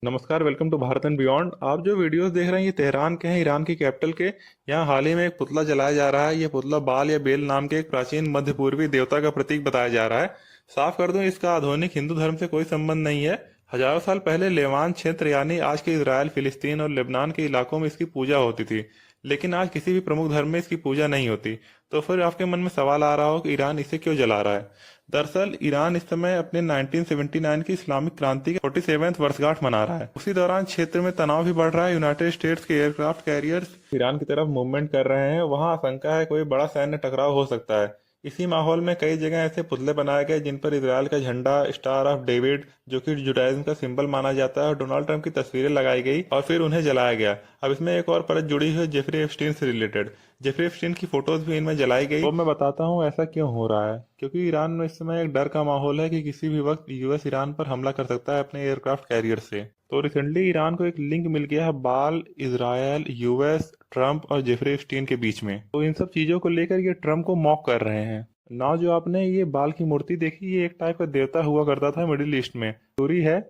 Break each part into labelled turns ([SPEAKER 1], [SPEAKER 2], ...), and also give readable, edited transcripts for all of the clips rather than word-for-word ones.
[SPEAKER 1] नमस्कार, welcome to Bharat and beyond. आप जो वीडियोस देख रहे हैं ये तेहरान के हैं, ईरान की कैपिटल के। यहाँ हाल ही में एक पुतला जलाया जा रहा है। ये पुतला बाल या बेल नाम के एक प्राचीन मध्य पूर्वी देवता का प्रतीक बताया जा रहा है। साफ कर दूं, इसका आधुनिक हिंदू धर्म से कोई संबंध नहीं है। हजारों साल पहले लेवांत क्षेत्र यानी आज के इसराइल, फिलिस्तीन और लेबनान के इलाकों में इसकी पूजा होती थी, लेकिन आज किसी भी प्रमुख धर्म में इसकी पूजा नहीं होती। तो फिर आपके मन में सवाल आ रहा हो कि ईरान इसे क्यों जला रहा है। दरअसल ईरान इस समय अपने 1979 की इस्लामिक क्रांति के 47वें वर्षगांठ मना रहा है। उसी दौरान क्षेत्र में तनाव भी बढ़ रहा है। यूनाइटेड स्टेट्स के एयरक्राफ्ट कैरियर्स ईरान की तरफ मूवमेंट कर रहे हैं। वहां आशंका है कोई बड़ा सैन्य टकराव हो सकता है। इसी माहौल में कई जगह ऐसे पुतले बनाए गए जिन पर इसराइल का झंडा, स्टार ऑफ डेविड जो कि जुडाइज्म का सिंबल माना जाता है, और डोनाल्ड ट्रंप की तस्वीरें लगाई गई और फिर उन्हें जलाया गया। अब इसमें एक और परत जुड़ी है जेफरी एप्स्टीन से रिलेटेड। जेफरी एप्स्टीन की फोटोज भी इनमें जलाई गई। तो मैं बताता हूँ ऐसा क्यों हो रहा है। क्योंकि ईरान में इस समय एक डर का माहौल है कि किसी भी वक्त यूएस ईरान पर हमला कर सकता है अपने एयरक्राफ्ट कैरियर से। तो रिसेंटली ईरान को एक लिंक मिल गया है बाल, इजराइल, यूएस, ट्रंप और जेफरी एप्स्टीन के बीच में। तो इन सब चीजों को लेकर ये ट्रंप को मॉक कर रहे हैं ना। जो आपने ये बाल की मूर्ति देखी, ये एक टाइप का देवता हुआ करता था मिडिल ईस्ट में। थ्योरी है,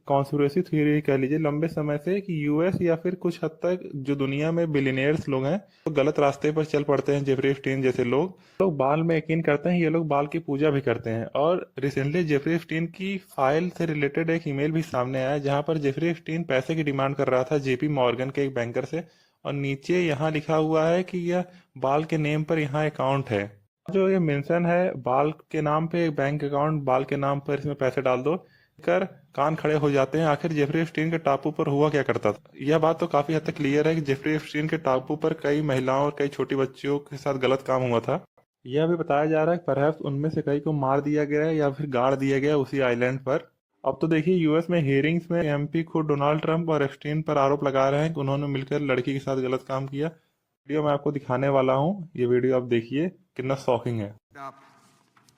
[SPEAKER 1] कॉन्स्पिरेसी थ्योरी कह लीजिए, लंबे समय से कि यूएस या फिर कुछ हद तक जो दुनिया में बिलियनियर्स लोग हैं तो गलत रास्ते पर चल पड़ते हैं। जेफरी एप्स्टीन जैसे लोग बाल में यकीन करते हैं। ये लोग बाल की पूजा भी करते हैं। और रिसेंटली जेफरी एप्स्टीन की फाइल से रिलेटेड एक ईमेल भी सामने आया जहां पर जेफरी एप्स्टीन पैसे की डिमांड कर रहा था जेपी मॉर्गन के एक बैंकर से। और नीचे यहाँ लिखा हुआ है कि यह बाल के नेम पर यहाँ अकाउंट है। जो ये मेंशन है बाल के नाम पे एक बैंक अकाउंट, बाल के नाम पर इसमें पैसे डाल दो, कर कान खड़े हो जाते हैं। आखिर जेफरी एप्स्टीन के टापू पर हुआ क्या करता था। यह बात तो काफी हद तक क्लियर है कि जेफरी एप्स्टीन के टापू पर कई महिलाओं और कई छोटी बच्चियों के साथ गलत काम हुआ था। यह भी बताया जा रहा है कि परहैप्स उनमें से कई को मार दिया गया है या फिर गाड़ दिया गया उसी आइलैंड पर। अब तो देखिए, यूएस में हियरिंग्स में एमपी खुद डोनाल्ड ट्रंप और एप्स्टीन पर आरोप लगा रहे हैं कि उन्होंने मिलकर लड़की के साथ गलत काम किया। वीडियो मैं आपको दिखाने वाला हूँ। ये वीडियो आप देखिए, कितना शॉकिंग है।
[SPEAKER 2] Up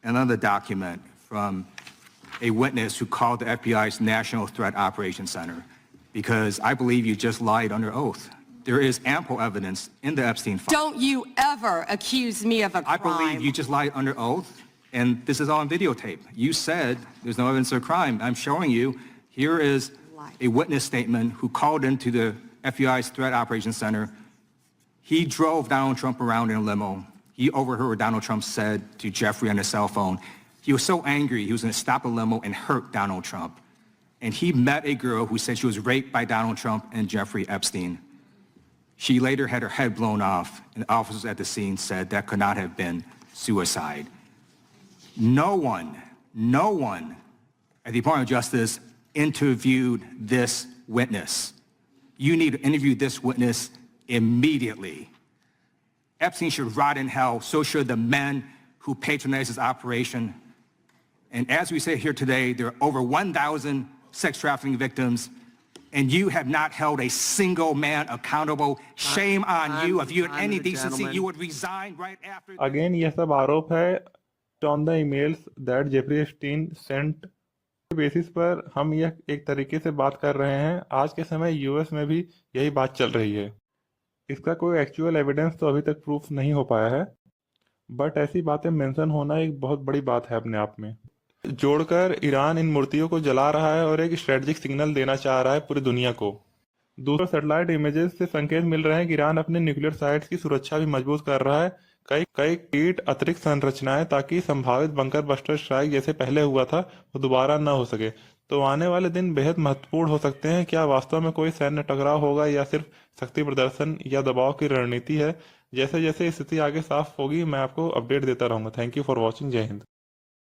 [SPEAKER 2] another document from a witness who called the FBI's National Threat Operations Center because I believe you just lied under oath. There is ample evidence in the Epstein file.
[SPEAKER 3] Don't you ever accuse me of a crime.
[SPEAKER 2] I believe you just lied under oath, and this is all on videotape. You said there's no evidence of crime. I'm showing you. Here is a witness statement who called into the FBI's Threat Operations Center. He drove Donald Trump around in a limo. He overheard what Donald Trump said to Jeffrey on the cell phone. He was so angry, he was going to stop a limo and hurt Donald Trump. And he met a girl who said she was raped by Donald Trump and Jeffrey Epstein. She later had her head blown off, and officers at the scene said that could not have been suicide. No one at the Department of Justice interviewed this witness. You need to interview this witness immediately. Epstein should rot in hell, so should the men who patronized his operation. And as we say here today, there are over 1,000 sex trafficking victims, and you have not held a single man accountable. Shame on you. If you had any decency, you would resign right after.
[SPEAKER 1] Again, यह सब आरोप है on the emails that Jeffrey Epstein sent के basis पर हम यह एक तरीके से बात कर रहे हैं। आज के समय यूएस में भी यही बात चल रही है। इसका कोई एक्चुअल एविडेंस तो अभी तक प्रूफ नहीं हो पाया है, बट ऐसी बातें मेंशन होना एक बहुत बड़ी बात है अपने आप में। जोड़कर ईरान इन मूर्तियों को जला रहा है और एक स्ट्रेटजिक सिग्नल देना चाह रहा है पूरी दुनिया को। दूसरा, सैटेलाइट इमेजेस से संकेत मिल रहे हैं कि ईरान अपने न्यूक्लियर साइट्स की सुरक्षा भी मजबूत कर रहा है। कई कई कीट अतिरिक्त संरचनाएं, ताकि संभावित बंकर बस्टर स्ट्राइक जैसे पहले हुआ था वो दोबारा न हो सके। तो आने वाले दिन बेहद महत्वपूर्ण हो सकते हैं। क्या वास्तव में कोई सैन्य टकराव होगा या सिर्फ शक्ति प्रदर्शन या दबाव की रणनीति है। जैसे जैसे स्थिति आगे साफ होगी मैं आपको अपडेट देता रहूंगा। Thank you for watching. जय हिंद।